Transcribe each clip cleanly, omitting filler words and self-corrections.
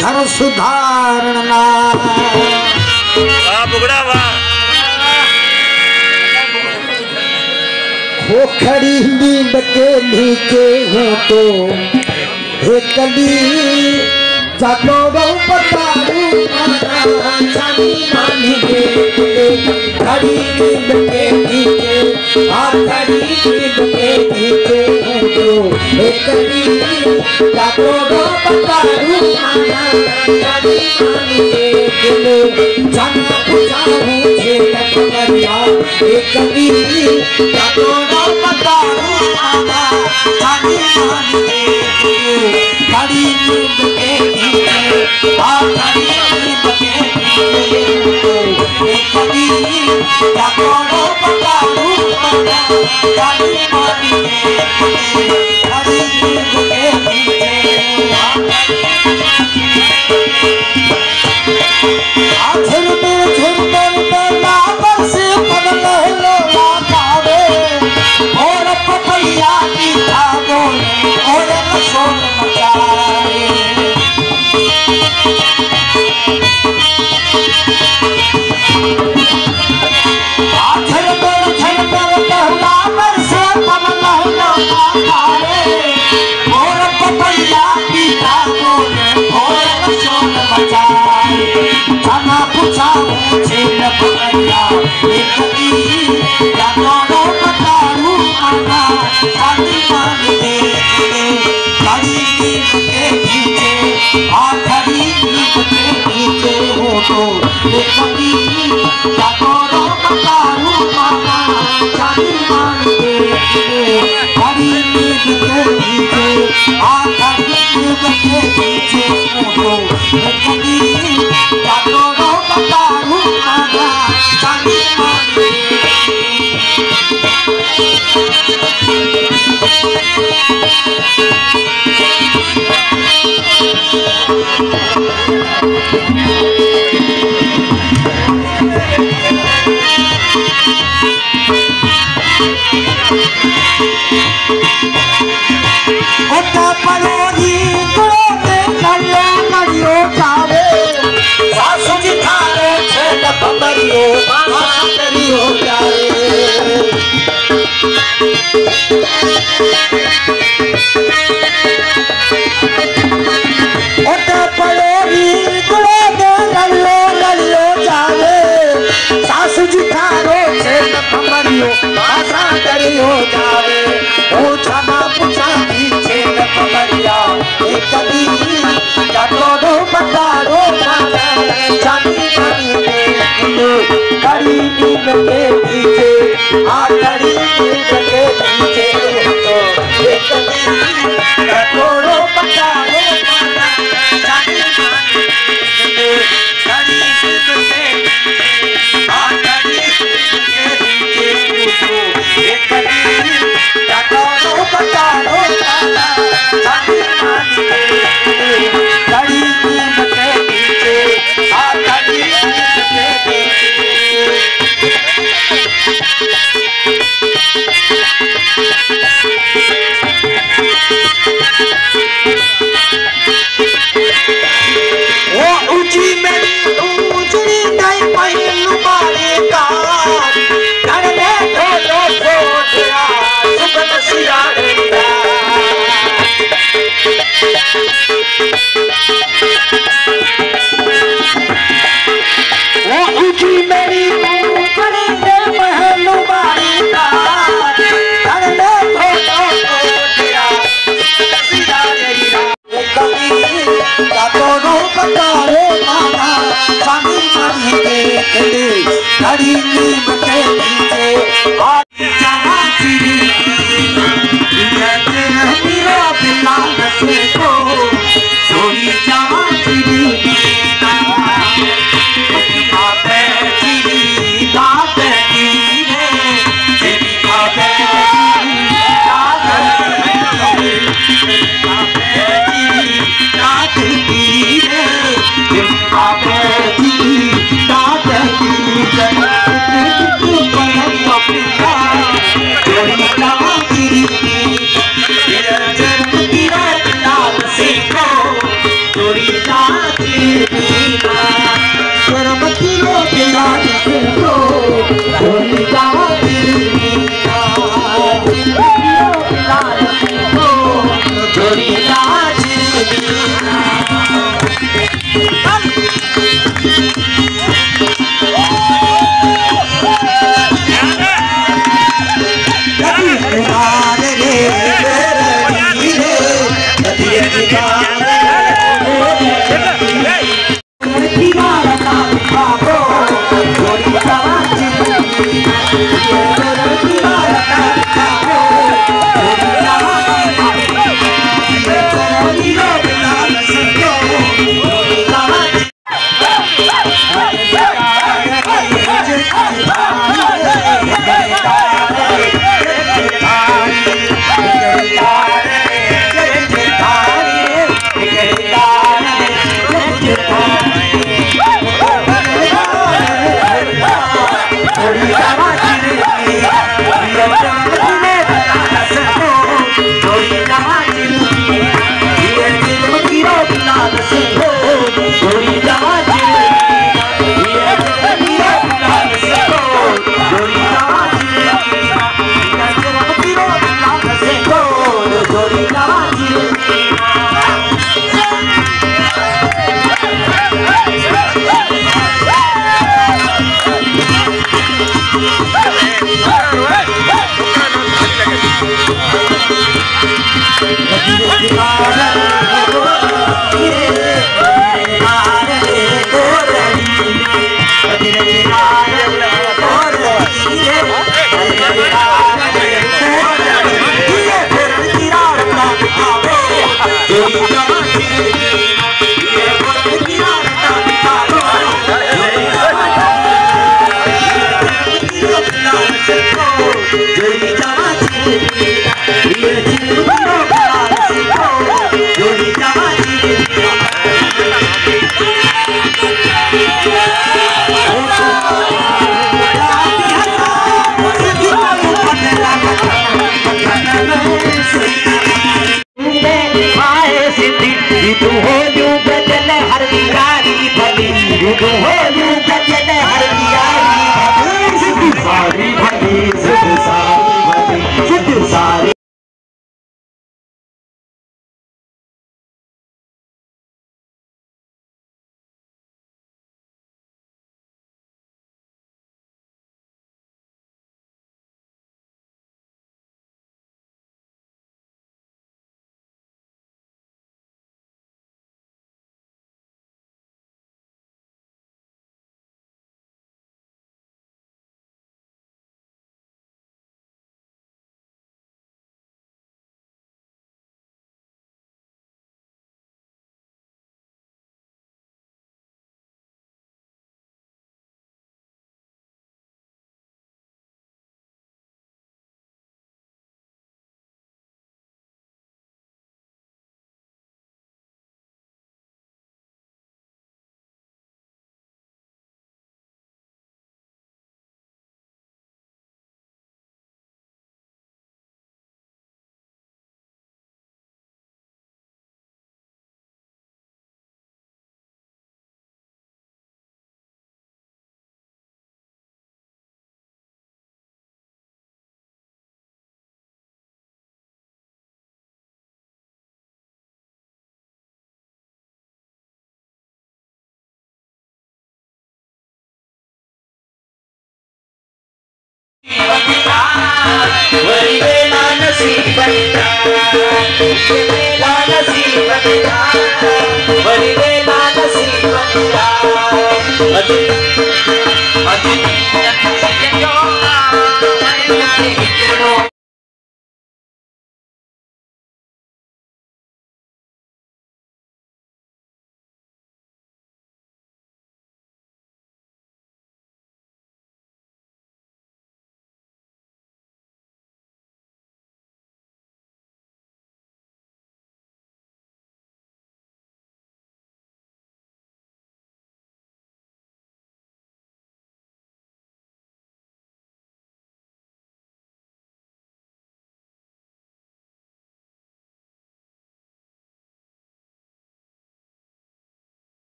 घर सुधारना बुगड़ा वाह खोखड़ी नींद के नीचे हूँ तो एक कली जागो बताऊं छानी मानी के खड़ी नींद के नीचे खड़ी नींद के नीचे हूँ तो एक कली जागो बताऊं छानी मानी के जाना बुझाऊं छेद पकड़िया एक कली जागो बताऊं छानी मानी के खड़ी नींद के खड़ी नींद के एक कली जागो बताऊं छानी मानी के खड़ी नींद के खड़ी नींद के नीचे जाना चिड़ी मेरा बिना नशे को थोड़ी जाना चिड़ी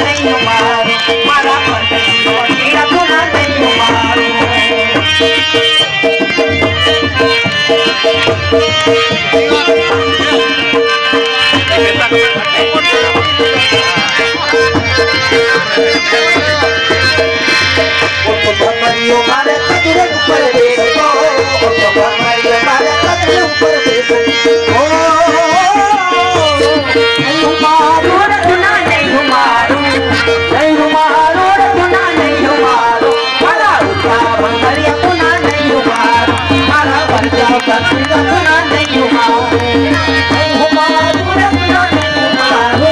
नहीं मारो मारा परदेसियो तेरा गुना नहीं मारो Mario मारे तेरे ऊपर देश को Mario मारे तेरे ऊपर देश ओ नहीं मारो रे गुना नहीं मारो रे गुना नहीं मारो मारा उठा बंगलिया गुना नहीं मारो मारा बंजा बंगा गुना नहीं मारो नहीं मारो रे गुना नहीं मारो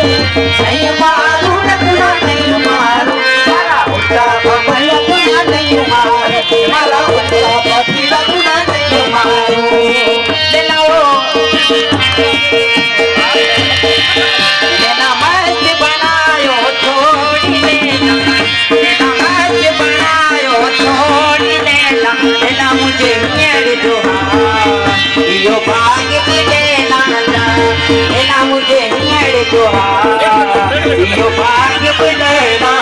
नहीं मारो रे गुना नहीं मारो मारा उठा बंगलिया गुना नहीं मारो मारा बंजा बंगा गुना नहीं मारो ले लाओ लेना मत बनायो छोड़ी लेना लेना मुझे मेरे जोहार यो भाग्य लेना लेना मुझे मेरे जोहार यो भाग्य लेना